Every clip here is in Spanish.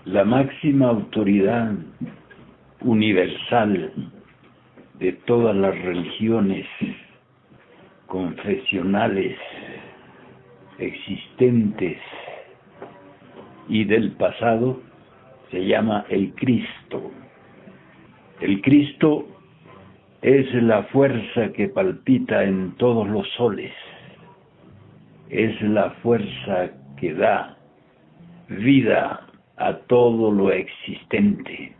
La máxima autoridad universal de todas las religiones confesionales existentes y del pasado se llama el Cristo. El Cristo es la fuerza que palpita en todos los soles, es la fuerza que da vida a todo lo existente.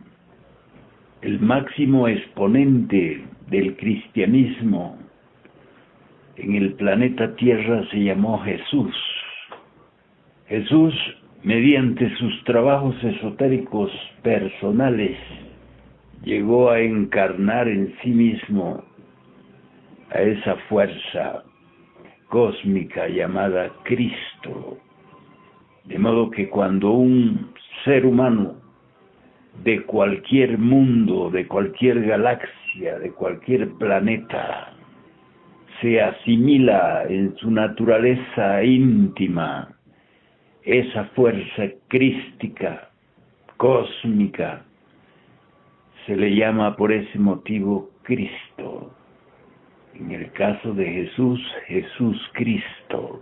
El máximo exponente del cristianismo en el planeta Tierra se llamó Jesús. Jesús, mediante sus trabajos esotéricos personales, llegó a encarnar en sí mismo a esa fuerza cósmica llamada Cristo. De modo que cuando un ser humano de cualquier mundo, de cualquier galaxia, de cualquier planeta, se asimila en su naturaleza íntima esa fuerza crística, cósmica, se le llama por ese motivo Cristo. En el caso de Jesús, Jesús Cristo.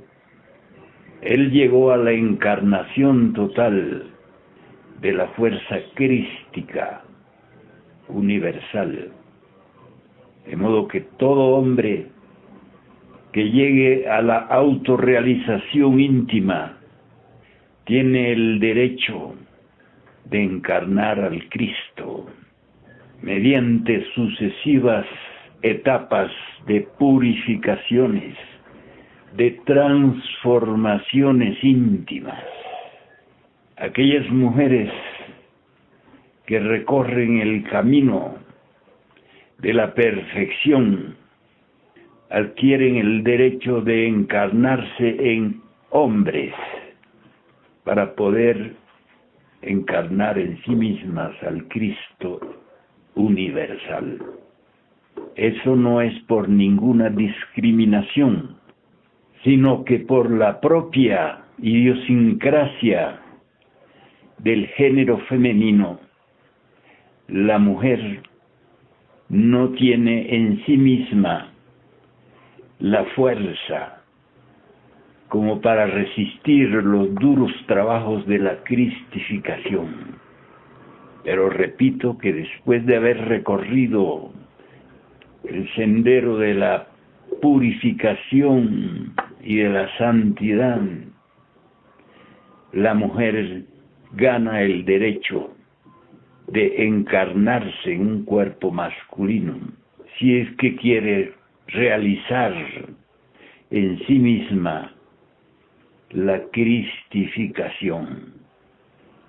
Él llegó a la encarnación total de la fuerza crística universal. De modo que todo hombre que llegue a la autorrealización íntima tiene el derecho de encarnar al Cristo mediante sucesivas etapas de purificaciones, de transformaciones íntimas. Aquellas mujeres que recorren el camino de la perfección adquieren el derecho de encarnarse en hombres para poder encarnar en sí mismas al Cristo universal. Eso no es por ninguna discriminación, sino que por la propia idiosincrasia del género femenino, la mujer no tiene en sí misma la fuerza como para resistir los duros trabajos de la cristificación. Pero repito que después de haber recorrido el sendero de la purificación y de la santidad, la mujer gana el derecho de encarnarse en un cuerpo masculino, si es que quiere realizar en sí misma la cristificación.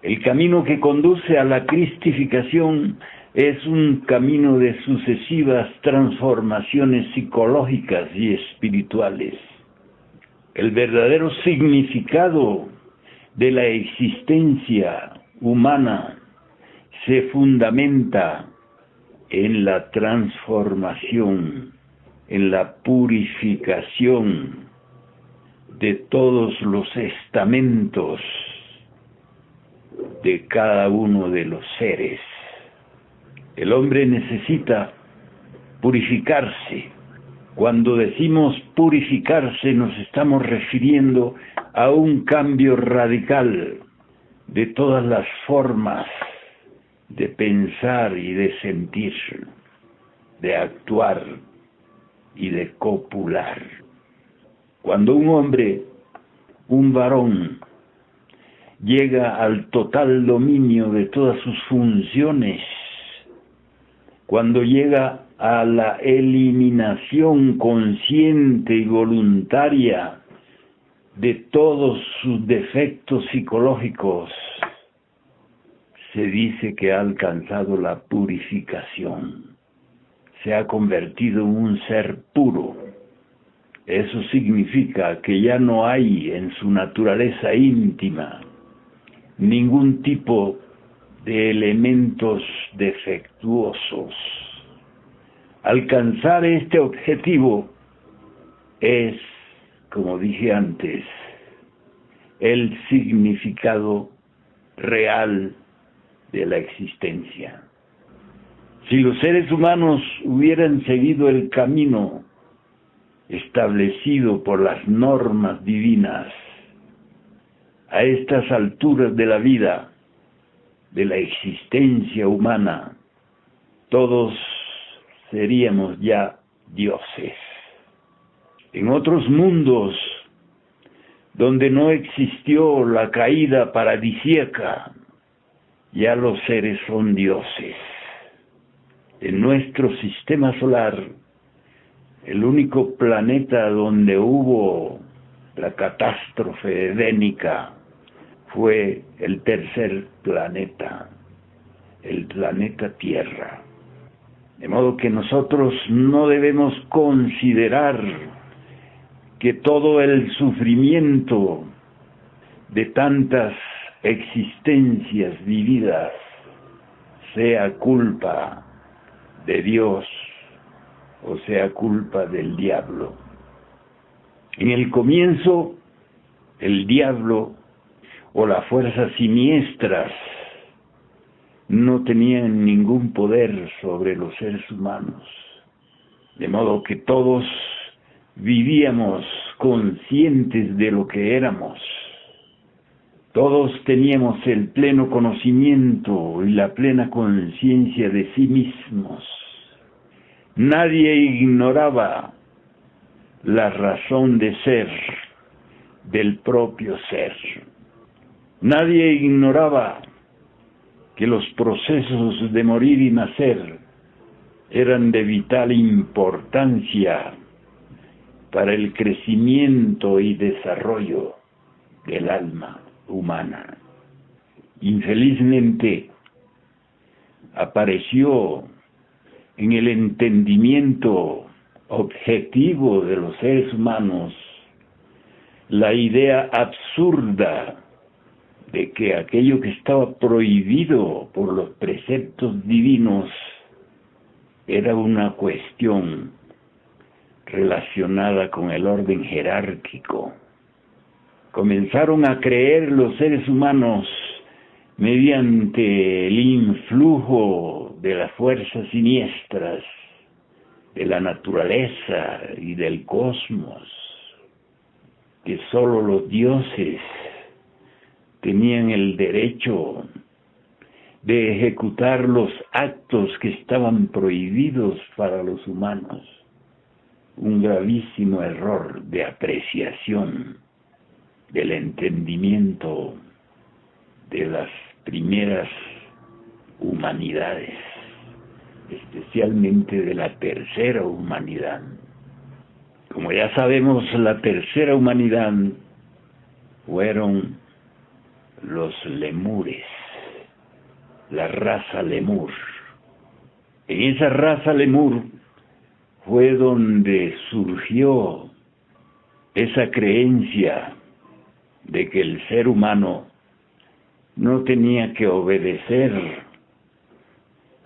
El camino que conduce a la cristificación es un camino de sucesivas transformaciones psicológicas y espirituales. El verdadero significado de la existencia humana se fundamenta en la transformación, en la purificación de todos los estamentos de cada uno de los seres. El hombre necesita purificarse. Cuando decimos purificarse, nos estamos refiriendo a un cambio radical de todas las formas de pensar y de sentir, de actuar y de copular. Cuando un hombre, un varón, llega al total dominio de todas sus funciones, cuando llega a la eliminación consciente y voluntaria de todos sus defectos psicológicos, se dice que ha alcanzado la purificación, se ha convertido en un ser puro. Eso significa que ya no hay en su naturaleza íntima ningún tipo de elementos defectuosos. Alcanzar este objetivo es, como dije antes, el significado real de la existencia. Si los seres humanos hubieran seguido el camino establecido por las normas divinas, a estas alturas de la vida, de la existencia humana, todos seríamos ya dioses. En otros mundos, donde no existió la caída paradisíaca, ya los seres son dioses. En nuestro sistema solar, el único planeta donde hubo la catástrofe edénica fue el tercer planeta, el planeta Tierra. De modo que nosotros no debemos considerar que todo el sufrimiento de tantas existencias vividas sea culpa de Dios o sea culpa del diablo. En el comienzo, el diablo o las fuerzas siniestras no tenían ningún poder sobre los seres humanos, de modo que todos vivíamos conscientes de lo que éramos. Todos teníamos el pleno conocimiento y la plena conciencia de sí mismos. Nadie ignoraba la razón de ser del propio ser. Nadie ignoraba que los procesos de morir y nacer eran de vital importancia para el crecimiento y desarrollo del alma humana. Infelizmente, apareció en el entendimiento objetivo de los seres humanos la idea absurda de que aquello que estaba prohibido por los preceptos divinos era una cuestión relacionada con el orden jerárquico. Comenzaron a creer los seres humanos mediante el influjo de las fuerzas siniestras de la naturaleza y del cosmos, que sólo los dioses tenían el derecho de ejecutar los actos que estaban prohibidos para los humanos. Un gravísimo error de apreciación del entendimiento de las primeras humanidades, especialmente de la tercera humanidad. Como ya sabemos, la tercera humanidad fueron los lemures, la raza lemur. En esa raza lemur fue donde surgió esa creencia de que el ser humano no tenía que obedecer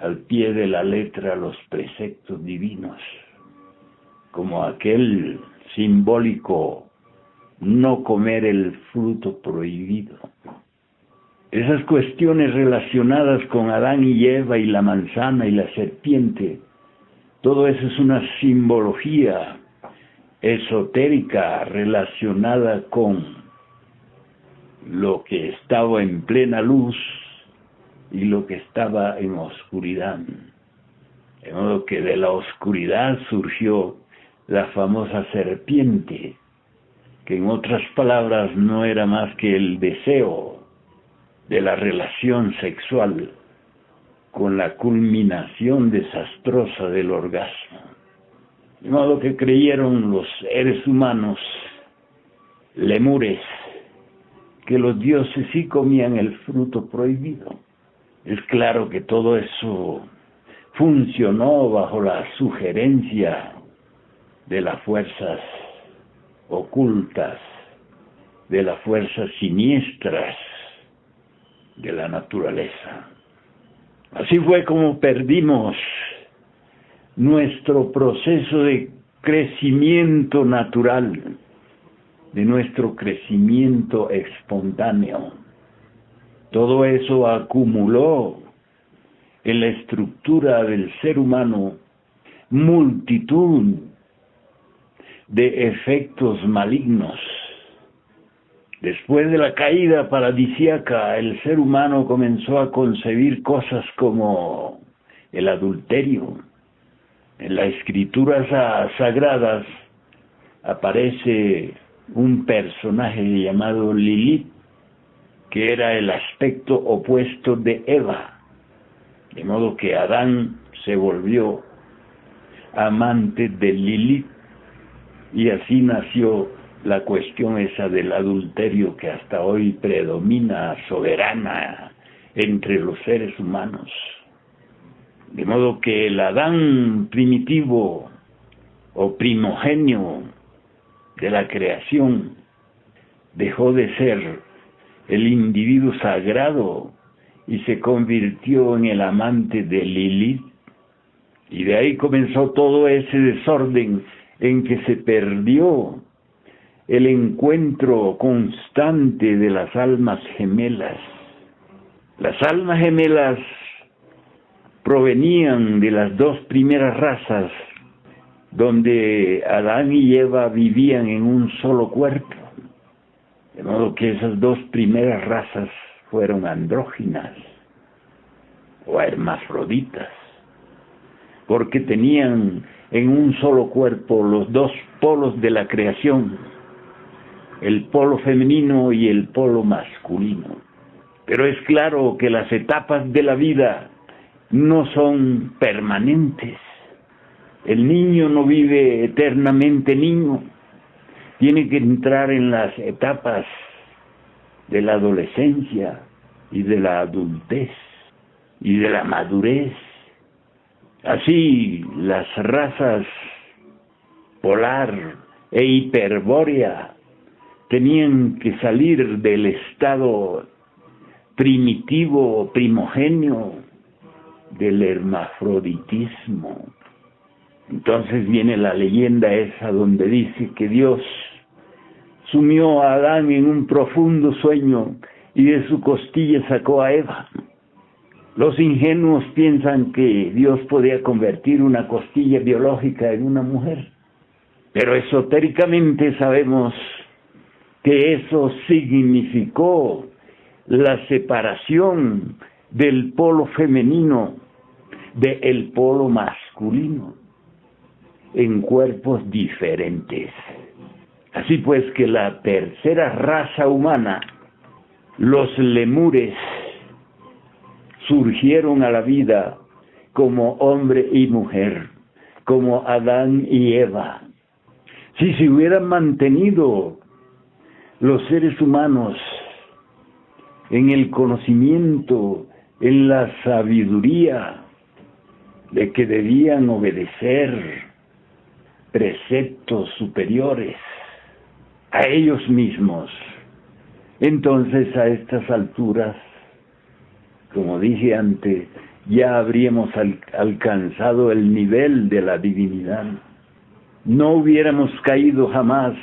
al pie de la letra los preceptos divinos, como aquel simbólico no comer el fruto prohibido. Esas cuestiones relacionadas con Adán y Eva y la manzana y la serpiente, todo eso es una simbología esotérica relacionada con lo que estaba en plena luz y lo que estaba en oscuridad. De modo que de la oscuridad surgió la famosa serpiente, que en otras palabras no era más que el deseo de la relación sexual con la culminación desastrosa del orgasmo. De modo que creyeron los seres humanos, lemures, que los dioses sí comían el fruto prohibido. Es claro que todo eso funcionó bajo la sugerencia de las fuerzas ocultas, de las fuerzas siniestras de la naturaleza. Así fue como perdimos nuestro proceso de crecimiento natural, de nuestro crecimiento espontáneo. Todo eso acumuló en la estructura del ser humano multitud de efectos malignos. Después de la caída paradisíaca, el ser humano comenzó a concebir cosas como el adulterio. En las escrituras sagradas aparece un personaje llamado Lilith, que era el aspecto opuesto de Eva. De modo que Adán se volvió amante de Lilith, y así nació la cuestión esa del adulterio que hasta hoy predomina soberana entre los seres humanos. De modo que el Adán primitivo o primogenio de la creación dejó de ser el individuo sagrado y se convirtió en el amante de Lilith, y de ahí comenzó todo ese desorden en que se perdió el encuentro constante de las almas gemelas. Las almas gemelas provenían de las dos primeras razas, donde Adán y Eva vivían en un solo cuerpo. De modo que esas dos primeras razas fueron andróginas o hermafroditas, porque tenían en un solo cuerpo los dos polos de la creación, el polo femenino y el polo masculino. Pero es claro que las etapas de la vida no son permanentes. El niño no vive eternamente niño. Tiene que entrar en las etapas de la adolescencia y de la adultez y de la madurez. Así las razas polar e hiperbórea tenían que salir del estado primitivo, primogéneo, del hermafroditismo. Entonces viene la leyenda esa donde dice que Dios sumió a Adán en un profundo sueño y de su costilla sacó a Eva. Los ingenuos piensan que Dios podía convertir una costilla biológica en una mujer, pero esotéricamente sabemos que eso significó la separación del polo femenino del polo masculino en cuerpos diferentes. Así pues que la tercera raza humana, los lemures, surgieron a la vida como hombre y mujer, como Adán y Eva. Si se hubieran mantenido los seres humanos en el conocimiento, en la sabiduría de que debían obedecer preceptos superiores a ellos mismos, entonces a estas alturas, como dije antes, ya habríamos alcanzado el nivel de la divinidad. No hubiéramos caído jamás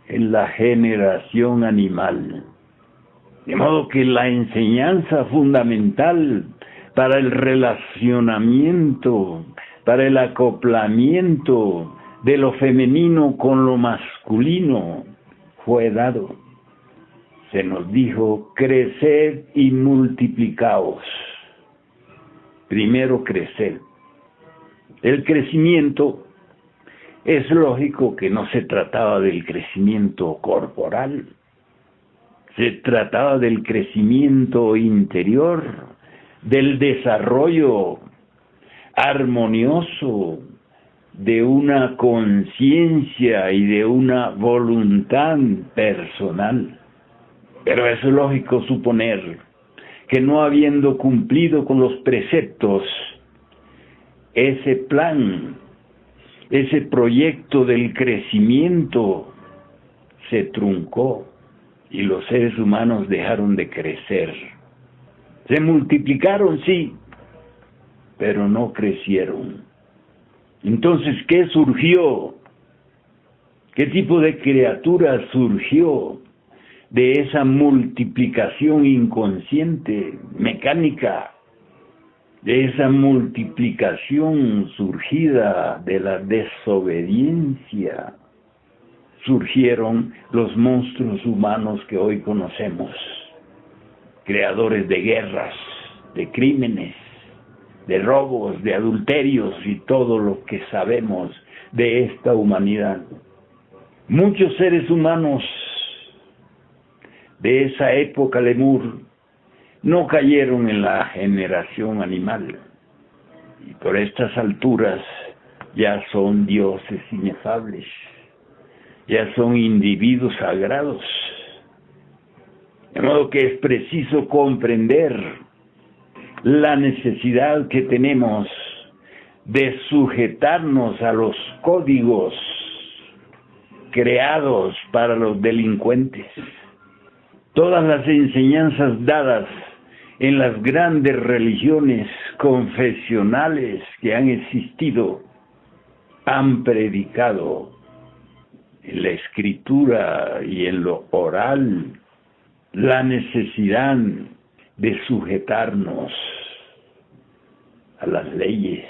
en la generación animal. De modo que la enseñanza fundamental para el relacionamiento, para el acoplamiento de lo femenino con lo masculino fue dado. Se nos dijo: creced y multiplicaos. Primero crecer. El crecimiento, es lógico que no se trataba del crecimiento corporal, se trataba del crecimiento interior, del desarrollo armonioso de una conciencia y de una voluntad personal. Pero es lógico suponer que no habiendo cumplido con los preceptos, ese plan, ese proyecto del crecimiento se truncó y los seres humanos dejaron de crecer. Se multiplicaron, sí, pero no crecieron. Entonces, ¿qué surgió? ¿Qué tipo de criatura surgió? de esa multiplicación inconsciente, mecánica, de esa multiplicación surgida de la desobediencia, surgieron los monstruos humanos que hoy conocemos, creadores de guerras, de crímenes, de robos, de adulterios y todo lo que sabemos de esta humanidad. Muchos seres humanos de esa época lemur no cayeron en la generación animal y por estas alturas ya son dioses inefables, ya son individuos sagrados. De modo que es preciso comprender la necesidad que tenemos de sujetarnos a los códigos creados para los delincuentes. Todas las enseñanzas dadas en las grandes religiones confesionales que han existido han predicado en la escritura y en lo oral la necesidad de sujetarnos a las leyes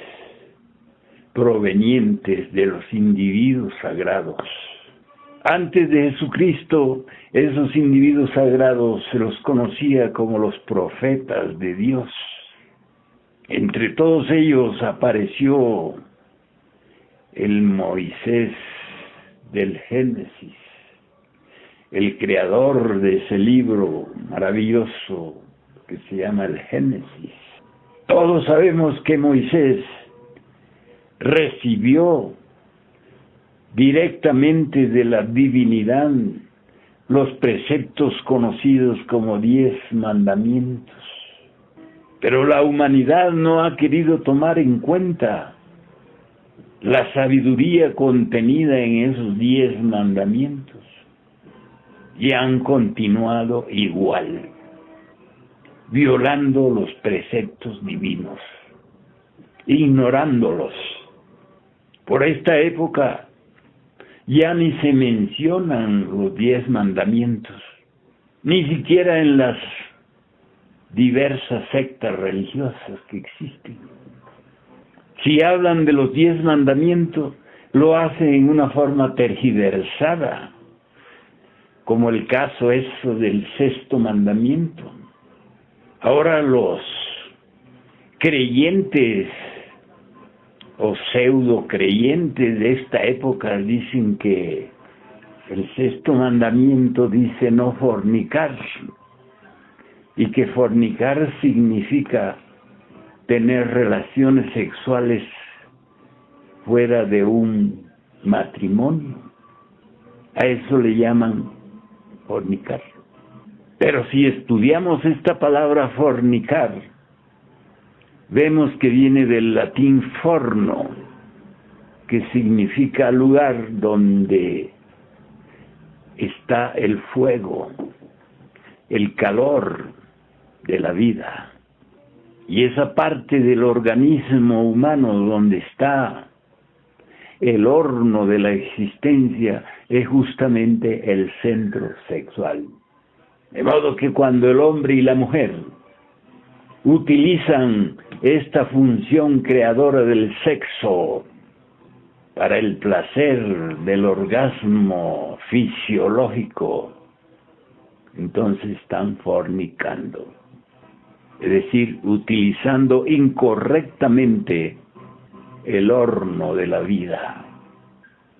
provenientes de los individuos sagrados. Antes de Jesucristo, esos individuos sagrados se los conocía como los profetas de Dios. Entre todos ellos apareció el Moisés del Génesis, el creador de ese libro maravilloso que se llama el Génesis. Todos sabemos que Moisés recibió directamente de la divinidad los preceptos conocidos como 10 mandamientos. Pero la humanidad no ha querido tomar en cuenta la sabiduría contenida en esos 10 mandamientos y han continuado igual, violando los preceptos divinos, ignorándolos. Por esta época ya ni se mencionan los 10 mandamientos, ni siquiera en las diversas sectas religiosas que existen. Si hablan de los 10 mandamientos, lo hacen en una forma tergiversada, como el caso eso del 6º mandamiento. Ahora los creyentes o pseudo creyentes de esta época dicen que el 6º mandamiento dice no fornicar, y que fornicar significa tener relaciones sexuales fuera de un matrimonio. A eso le llaman fornicar. Pero si estudiamos esta palabra fornicar, vemos que viene del latín forno, que significa lugar donde está el fuego, el calor de la vida. Y esa parte del organismo humano donde está el horno de la existencia es justamente el centro sexual. De modo que cuando el hombre y la mujer utilizan esta función creadora del sexo para el placer del orgasmo fisiológico, entonces están fornicando. Es decir, utilizando incorrectamente el horno de la vida,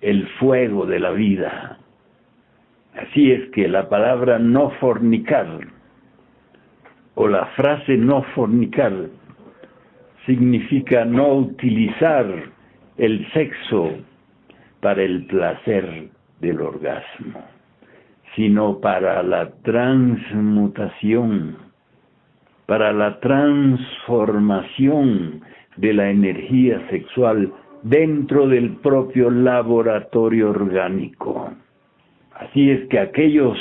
el fuego de la vida. Así es que la palabra no fornicar, o la frase no fornicar, significa no utilizar el sexo para el placer del orgasmo, sino para la transmutación, para la transformación de la energía sexual dentro del propio laboratorio orgánico. Así es que aquellos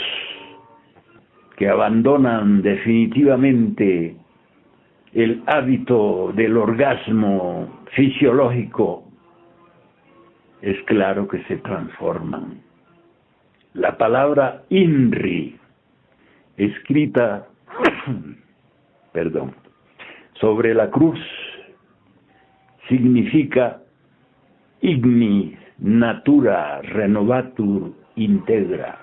que abandonan definitivamente el hábito del orgasmo fisiológico, es claro que se transforman. La palabra INRI escrita perdón, sobre la cruz significa ignis natura renovatur integra.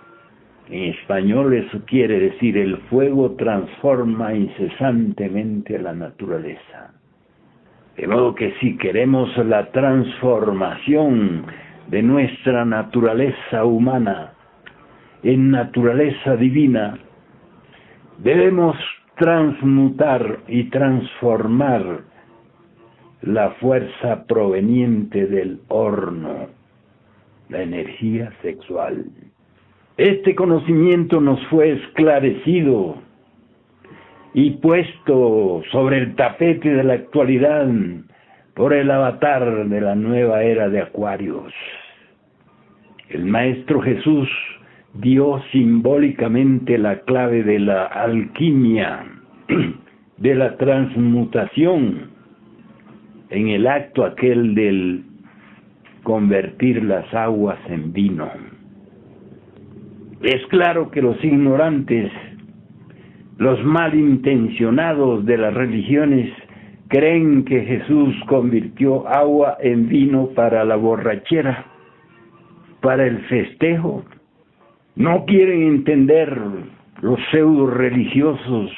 En español eso quiere decir el fuego transforma incesantemente la naturaleza. De modo que si queremos la transformación de nuestra naturaleza humana en naturaleza divina, debemos transmutar y transformar la fuerza proveniente del horno, la energía sexual. Este conocimiento nos fue esclarecido y puesto sobre el tapete de la actualidad por el avatar de la nueva era de Acuarios. El Maestro Jesús dio simbólicamente la clave de la alquimia, de la transmutación, en el acto aquel del convertir las aguas en vino. Es claro que los ignorantes, los malintencionados de las religiones, creen que Jesús convirtió agua en vino para la borrachera, para el festejo. No quieren entender los pseudo religiosos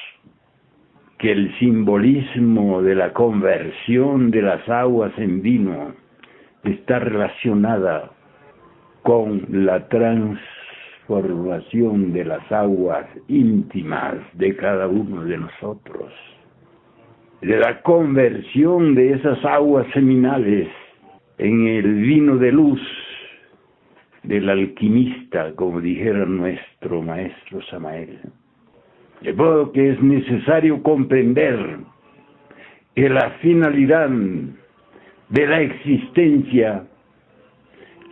que el simbolismo de la conversión de las aguas en vino está relacionada con la transformación de las aguas íntimas de cada uno de nosotros, de la conversión de esas aguas seminales en el vino de luz del alquimista, como dijera nuestro maestro Samael. De modo que es necesario comprender que la finalidad de la existencia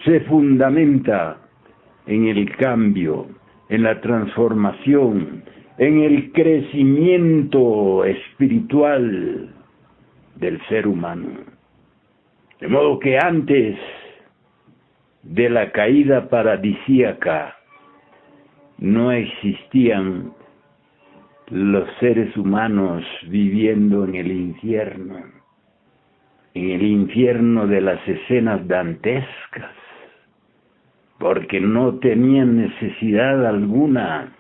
se fundamenta en el cambio, en la transformación, en el crecimiento espiritual del ser humano. De modo que antes de la caída paradisíaca no existían los seres humanos viviendo en el infierno de las escenas dantescas, porque no tenían necesidad alguna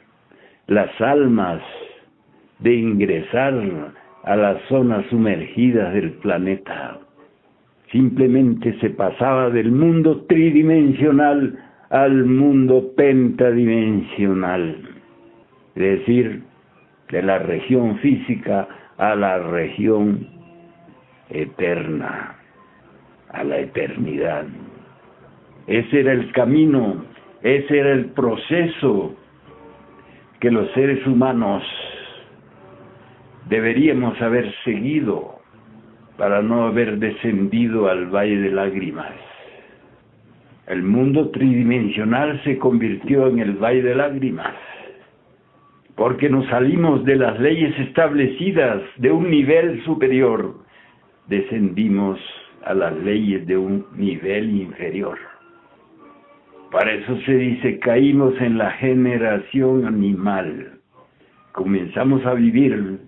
las almas de ingresar a las zonas sumergidas del planeta. Simplemente se pasaba del mundo tridimensional al mundo pentadimensional, es decir, de la región física a la región eterna, a la eternidad. Ese era el camino, ese era el proceso que los seres humanos deberíamos haber seguido para no haber descendido al valle de lágrimas. El mundo tridimensional se convirtió en el valle de lágrimas, porque nos salimos de las leyes establecidas de un nivel superior, descendimos a las leyes de un nivel inferior. Para eso se dice, caímos en la generación animal. Comenzamos a vivir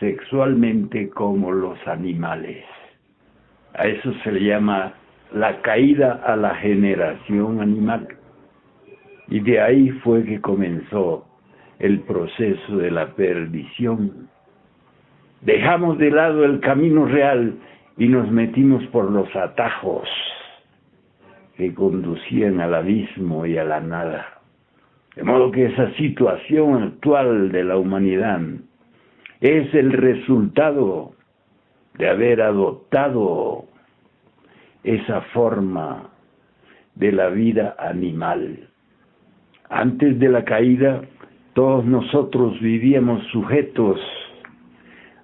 sexualmente como los animales. A eso se le llama la caída a la generación animal. Y de ahí fue que comenzó el proceso de la perdición. Dejamos de lado el camino real y nos metimos por los atajos que conducían al abismo y a la nada. De modo que esa situación actual de la humanidad es el resultado de haber adoptado esa forma de la vida animal. Antes de la caída, todos nosotros vivíamos sujetos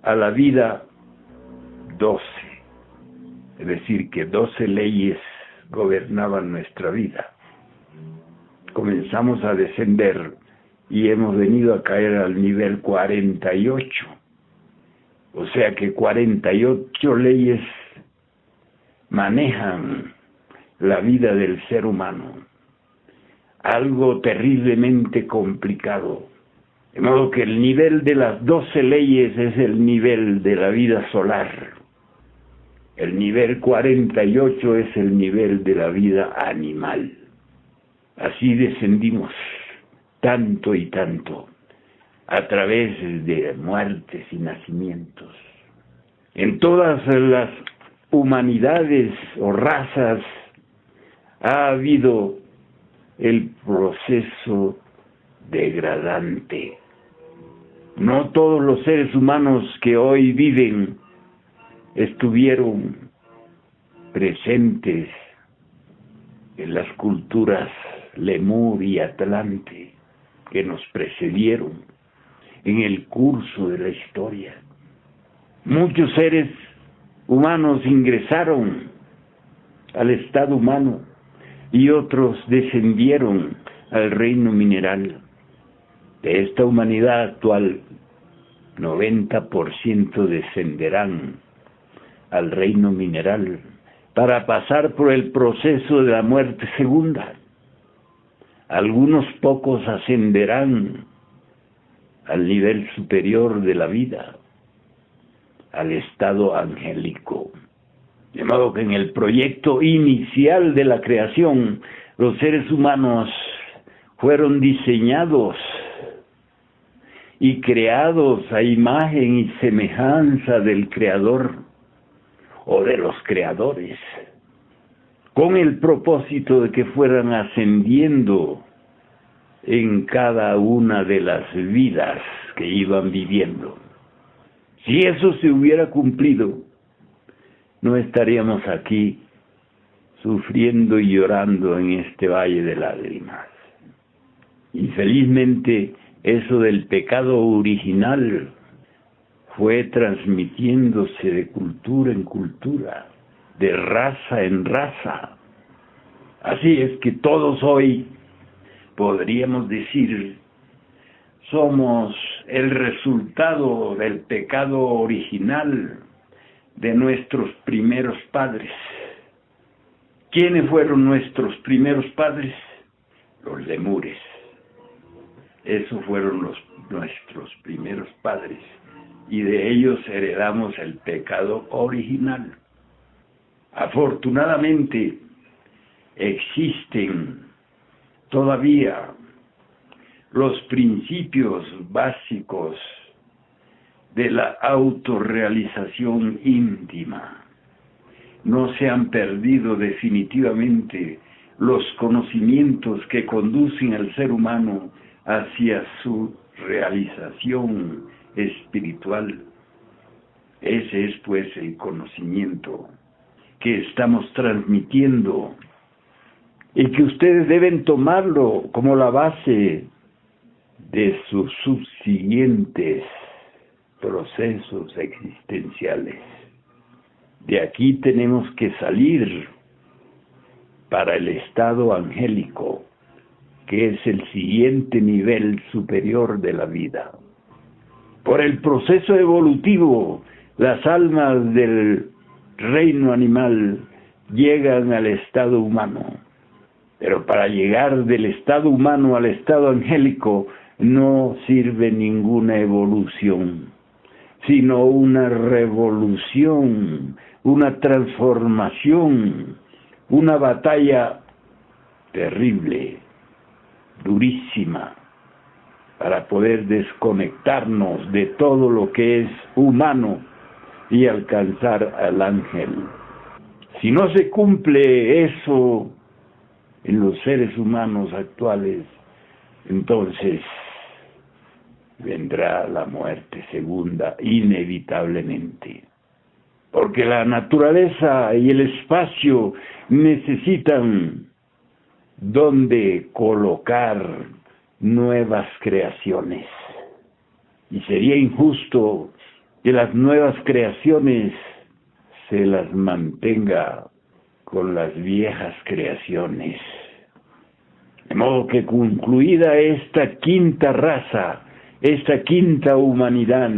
a la vida 12, es decir, que 12 leyes gobernaban nuestra vida. Comenzamos a descender y hemos venido a caer al nivel 48, o sea que 48 leyes manejan la vida del ser humano, algo terriblemente complicado, De modo que el nivel de las 12 leyes es el nivel de la vida solar. El nivel 48 es el nivel de la vida animal. Así descendimos tanto y tanto a través de muertes y nacimientos. En todas las humanidades o razas ha habido el proceso degradante. No todos los seres humanos que hoy viven estuvieron presentes en las culturas Lemur y Atlante que nos precedieron en el curso de la historia. Muchos seres humanos ingresaron al estado humano y otros descendieron al reino mineral. De esta humanidad actual, 90% descenderán al reino mineral para pasar por el proceso de la muerte segunda. Algunos pocos ascenderán al nivel superior de la vida, al estado angélico. De modo que en el proyecto inicial de la creación, los seres humanos fueron diseñados y creados a imagen y semejanza del Creador o de los creadores, con el propósito de que fueran ascendiendo en cada una de las vidas que iban viviendo. Si eso se hubiera cumplido, no estaríamos aquí sufriendo y llorando en este valle de lágrimas. Infelizmente, eso del pecado original fue transmitiéndose de cultura en cultura, de raza en raza. Así es que todos hoy, podríamos decir, somos el resultado del pecado original de nuestros primeros padres. ¿Quiénes fueron nuestros primeros padres? Los lemures. Esos fueron nuestros primeros padres, y de ellos heredamos el pecado original. Afortunadamente, existen todavía los principios básicos de la autorrealización íntima. No se han perdido definitivamente los conocimientos que conducen al ser humano hacia su realización espiritual. Ese es pues el conocimiento que estamos transmitiendo y que ustedes deben tomarlo como la base de sus subsiguientes procesos existenciales. De aquí tenemos que salir para el estado angélico, que es el siguiente nivel superior de la vida. Por el proceso evolutivo, las almas del reino animal llegan al estado humano. Pero para llegar del estado humano al estado angélico no sirve ninguna evolución, sino una revolución, una transformación, una batalla terrible, durísima, para poder desconectarnos de todo lo que es humano y alcanzar al ángel. Si no se cumple eso en los seres humanos actuales, entonces vendrá la muerte segunda inevitablemente. Porque la naturaleza y el espacio necesitan donde colocar nuevas creaciones. Y sería injusto que las nuevas creaciones se las mantenga con las viejas creaciones. De modo que concluida esta quinta raza, esta quinta humanidad,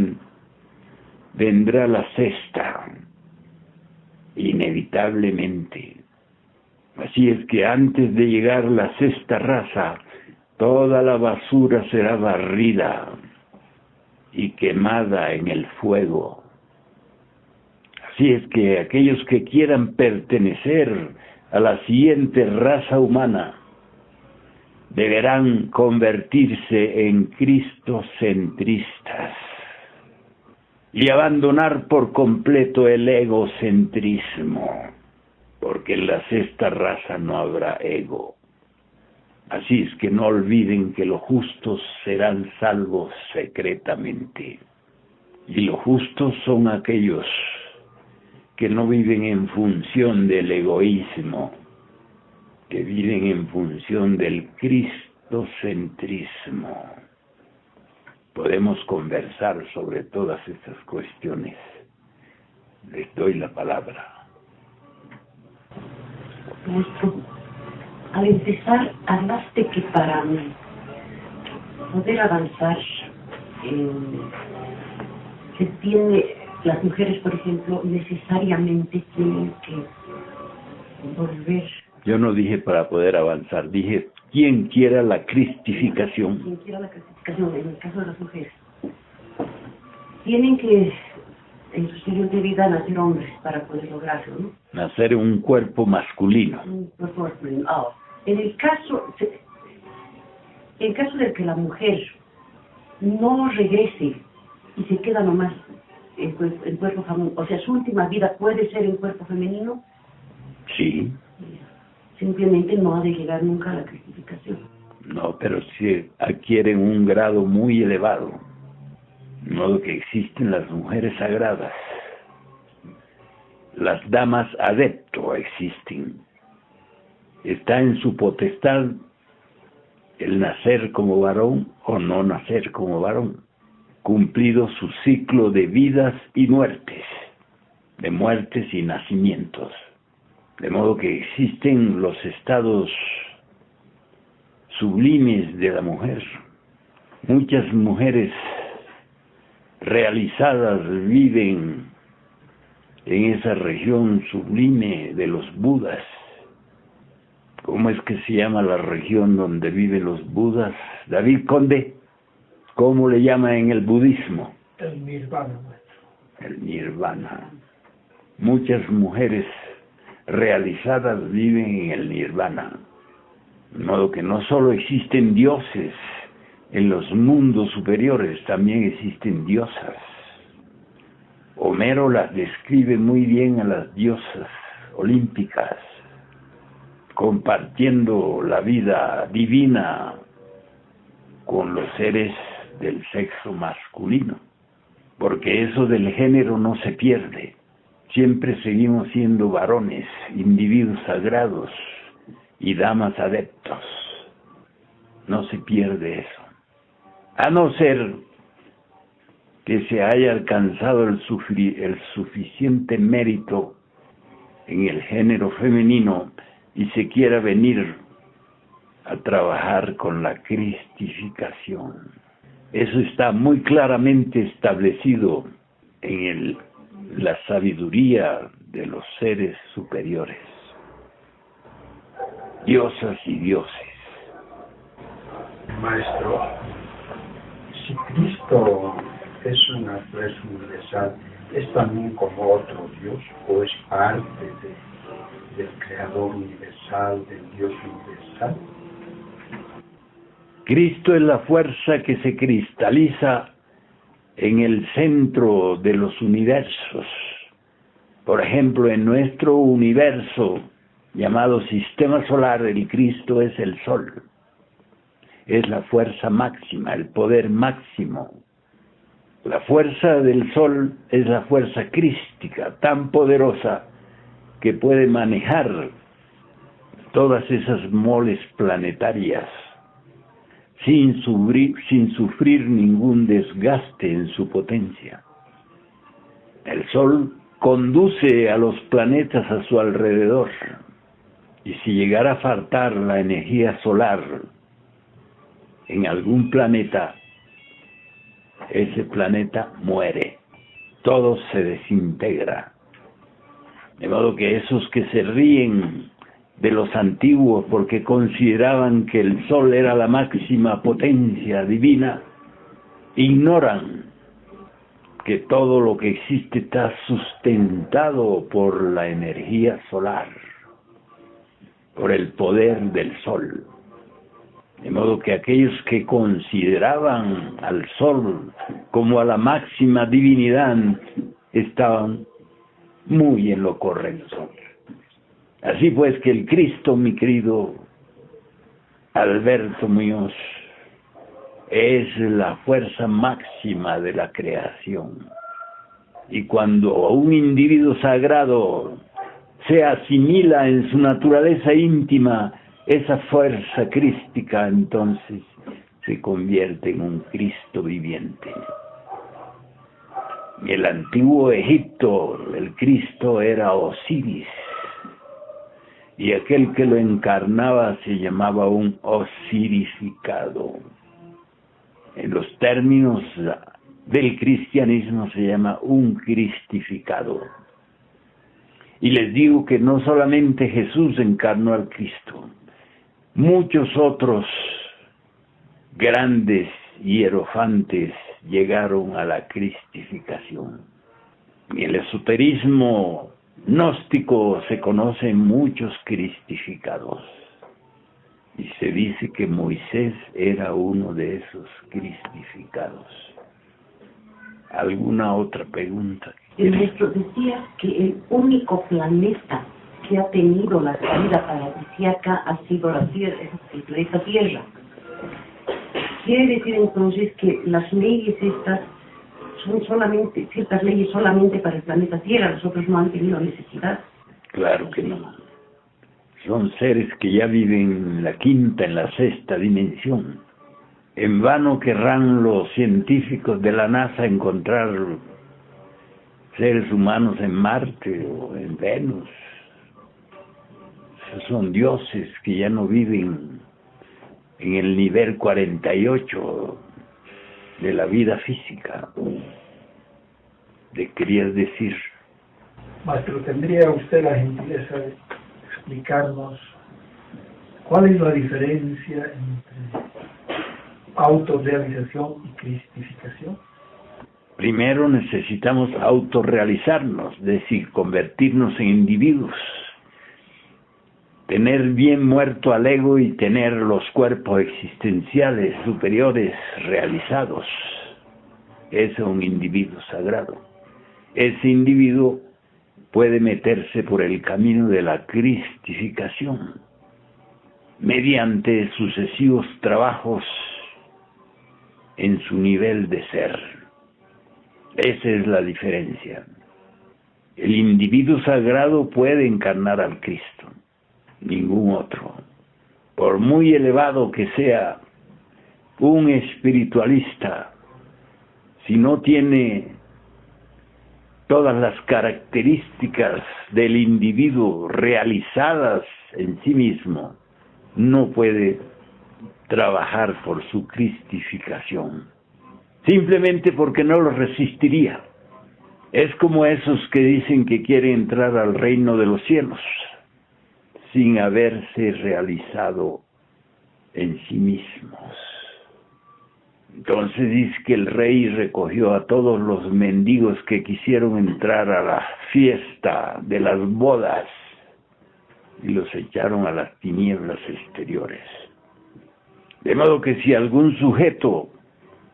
vendrá la sexta, inevitablemente. Así es que antes de llegar la sexta raza, Toda la basura será barrida y quemada en el fuego. Así es que aquellos que quieran pertenecer a la siguiente raza humana deberán convertirse en cristocentristas y abandonar por completo el egocentrismo, porque en la sexta raza no habrá ego. Así es que no olviden que los justos serán salvos secretamente. Y los justos son aquellos que no viven en función del egoísmo, que viven en función del cristocentrismo. Podemos conversar sobre todas estas cuestiones. Les doy la palabra. Maestro, al empezar hablaste que para poder avanzar se tiene, las mujeres por ejemplo necesariamente tienen que volver. Yo no dije para poder avanzar, dije quien quiera la cristificación. Quien quiera la cristificación, en el caso de las mujeres, tienen que en su siguiente vida nacer hombres para poder lograrlo, ¿no? Nacer en un cuerpo masculino. Un cuerpo masculino. Ahora, en el caso de que la mujer no regrese y se queda nomás en cuerpo femenino, o sea, su última vida puede ser en cuerpo femenino. Sí. Simplemente no ha de llegar nunca a la cristificación. No, pero sí adquieren un grado muy elevado. De modo que existen las mujeres sagradas. Las damas adepto existen. Está en su potestad el nacer como varón o no nacer como varón, cumplido su ciclo de vidas y muertes, de muertes y nacimientos. De modo que existen los estados sublimes de la mujer. Muchas mujeres realizadas viven en esa región sublime de los Budas. ¿Cómo es que se llama la región donde viven los Budas? David Conde, ¿cómo le llama en el budismo? El nirvana, maestro. El nirvana. Muchas mujeres realizadas viven en el nirvana. De modo que no solo existen dioses en los mundos superiores, también existen diosas. Homero las describe muy bien a las diosas olímpicas, compartiendo la vida divina con los seres del sexo masculino, porque eso del género no se pierde. Siempre seguimos siendo varones, individuos sagrados y damas adeptos. No se pierde eso. A no ser que se haya alcanzado el suficiente mérito en el género femenino y se quiera venir a trabajar con la cristificación. Eso está muy claramente establecido en la sabiduría de los seres superiores, diosas y dioses. Maestro, si Cristo es una fuerza universal, ¿es también como otro Dios o es parte del Creador universal, del Dios universal? Cristo es la fuerza que se cristaliza en el centro de los universos. Por ejemplo, en nuestro universo llamado Sistema Solar, el Cristo es el Sol. Es la fuerza máxima, el poder máximo. La fuerza del Sol es la fuerza crística, tan poderosa que puede manejar todas esas moles planetarias sin sufrir ningún desgaste en su potencia. El Sol conduce a los planetas a su alrededor, y si llegara a faltar la energía solar en algún planeta, ese planeta muere, todo se desintegra. De modo que esos que se ríen de los antiguos, porque consideraban que el sol era la máxima potencia divina, ignoran que todo lo que existe está sustentado por la energía solar, por el poder del sol. De modo que aquellos que consideraban al sol como a la máxima divinidad estaban muy en lo correcto. Así pues que el Cristo, mi querido Alberto Muñoz, es la fuerza máxima de la creación. Y cuando un individuo sagrado se asimila en su naturaleza íntima esa fuerza crística, entonces se convierte en un Cristo viviente. En el antiguo Egipto, el Cristo era Osiris, y aquel que lo encarnaba se llamaba un osirificado. En los términos del cristianismo se llama un cristificado. Y les digo que no solamente Jesús encarnó al Cristo, muchos otros grandes hierofantes llegaron a la cristificación. En el esoterismo gnóstico se conocen muchos cristificados. Y se dice que Moisés era uno de esos cristificados. ¿Alguna otra pregunta? El maestro decía que el único planeta que ha tenido la salida paradisíaca ha sido la Tierra, el planeta Tierra. Quiere decir entonces que las leyes estas son solamente, ciertas leyes solamente para el planeta Tierra, los otros no han tenido necesidad. Claro que no. Son seres que ya viven en la quinta, en la sexta dimensión. En vano querrán los científicos de la NASA encontrar seres humanos en Marte o en Venus. Esos son dioses que ya no viven en el nivel 48 de la vida física. ¿Le querías decir? Maestro, ¿tendría usted la gentileza de explicarnos cuál es la diferencia entre autorrealización y cristificación? Primero necesitamos autorrealizarnos, es decir, convertirnos en individuos, tener bien muerto al ego y tener los cuerpos existenciales superiores realizados. Ese es un individuo sagrado. Ese individuo puede meterse por el camino de la cristificación mediante sucesivos trabajos en su nivel de ser. Esa es la diferencia. El individuo sagrado puede encarnar al Cristo, ningún otro. Por muy elevado que sea un espiritualista, si no tiene todas las características del individuo realizadas en sí mismo, no puede trabajar por su cristificación, simplemente porque no lo resistiría. Es como esos que dicen que quieren entrar al reino de los cielos sin haberse realizado en sí mismos. Entonces dice que el rey recogió a todos los mendigos que quisieron entrar a la fiesta de las bodas y los echaron a las tinieblas exteriores. De modo que si algún sujeto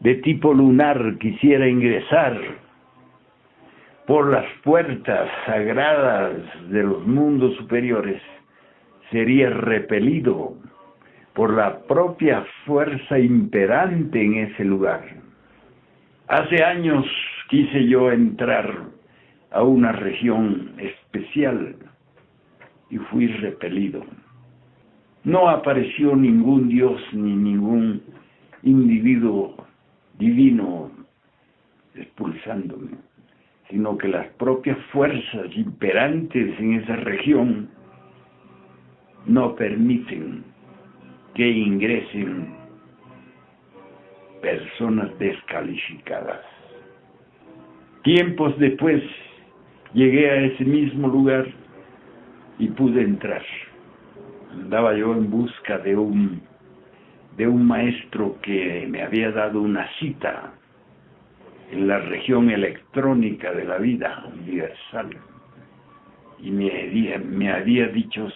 de tipo lunar quisiera ingresar por las puertas sagradas de los mundos superiores, sería repelido por la propia fuerza imperante en ese lugar. Hace años quise yo entrar a una región especial y fui repelido. No apareció ningún dios ni ningún individuo divino expulsándome, sino que las propias fuerzas imperantes en esa región no permiten que ingresen personas descalificadas. Tiempos después llegué a ese mismo lugar y pude entrar. andaba yo en busca de un maestro que me había dado una cita en la región electrónica de la vida universal, y me había dicho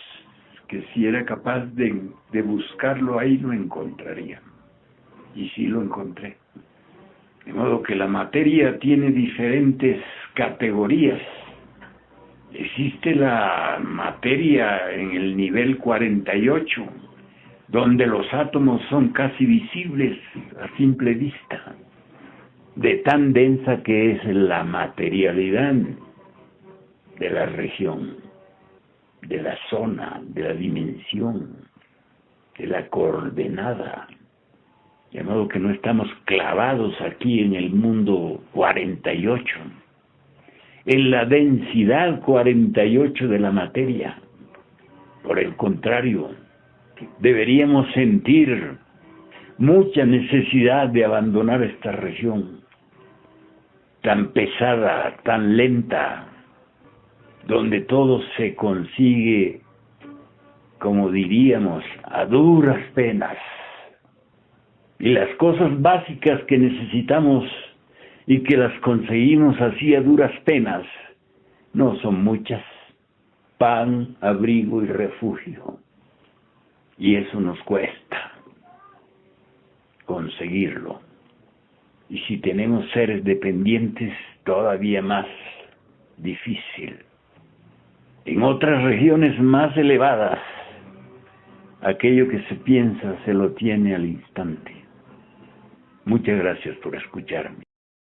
que si era capaz de buscarlo ahí lo encontraría, y sí lo encontré. De modo que la materia tiene diferentes categorías. Existe la materia en el nivel 48, donde los átomos son casi visibles a simple vista, de tan densa que es la materialidad de la región, de la zona, de la dimensión, de la coordenada. De modo que no estamos clavados aquí en el mundo 48, en la densidad 48 de la materia. Por el contrario, deberíamos sentir mucha necesidad de abandonar esta región tan pesada, tan lenta, donde todo se consigue, como diríamos, a duras penas. Y las cosas básicas que necesitamos y que las conseguimos así a duras penas no son muchas: pan, abrigo y refugio. Y eso nos cuesta conseguirlo. Y si tenemos seres dependientes, todavía más difícil. En otras regiones más elevadas, aquello que se piensa se lo tiene al instante. Muchas gracias por escucharme.